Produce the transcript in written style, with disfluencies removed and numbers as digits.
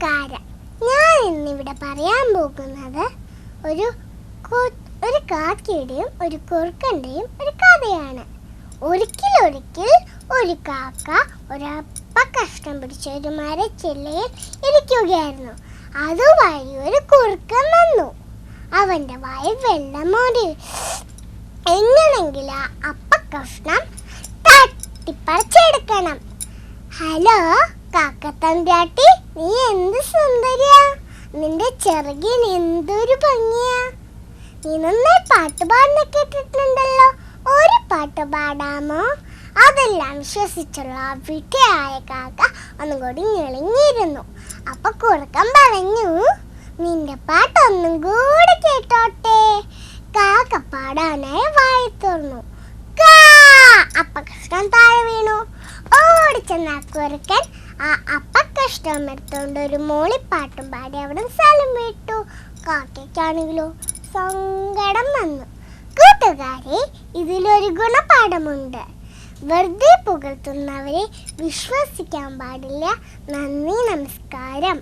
നമസ്കാരം. ഞാൻ ഇന്നിവിടെ പറയാൻ പോകുന്നത് ഒരു കാക്കയുടെയും ഒരു കുറുക്കൻ്റെയും ഒരു കഥയാണ്. ഒരിക്കൽ ഒരു കാക്ക ഒരപ്പ കഷ്ടം പിടിച്ച ഒരു മരച്ചില്ലയിൽ ഇരിക്കുകയായിരുന്നു. അതുവഴി ഒരു കുറുക്കൻ വന്നു. അവൻ്റെ വായിൽ വെള്ളമോടി. എങ്ങനെങ്കിലും ആ അപ്പ കഷ്ണം തട്ടിപ്പറിച്ചെടുക്കണം. ഹലോ കാക്കത്തമ്പ്രാട്ടി, നീ എന്ത് സുന്ദരിയാ! നിന്റെ ചിറകിന് എന്തൊരു ഭംഗിയാ! നീ നന്നായി പാട്ട് പാടുന്ന കേട്ടിട്ടുണ്ടല്ലോ. ഒരു പാട്ട് പാടാമോ? അതെല്ലാം വിശ്വസിച്ചുള്ള വിട്ടയായ കാക്ക ഒന്നും കൂടി ഞെളിഞ്ഞിരുന്നു. അപ്പൊ കുറുക്കൻ പറഞ്ഞു, നിന്റെ പാട്ടൊന്നും കൂടി കേട്ടോട്ടെ. കാക്ക പാടാനായി വായി തുറന്നു. അപ്പകഷ്ടം താഴെ വീണു. ഓടിച്ചെന്ന കുറുക്കൻ ആ അപ്പകഷ്ടം എടുത്തോണ്ട് ഒരു മൂളിപ്പാട്ടും പാടി അവിടെ സ്ഥലം വിട്ടു. കാക്കയ്ക്കാണെങ്കിലോ സങ്കടം വന്നു. കൂട്ടുകാരെ, ഇതിലൊരു ഗുണപാഠമുണ്ട്. വെറുതെ പുകഴ്ത്തുന്നവരെ വിശ്വസിക്കാൻ പാടില്ല. നന്ദി, നമസ്കാരം.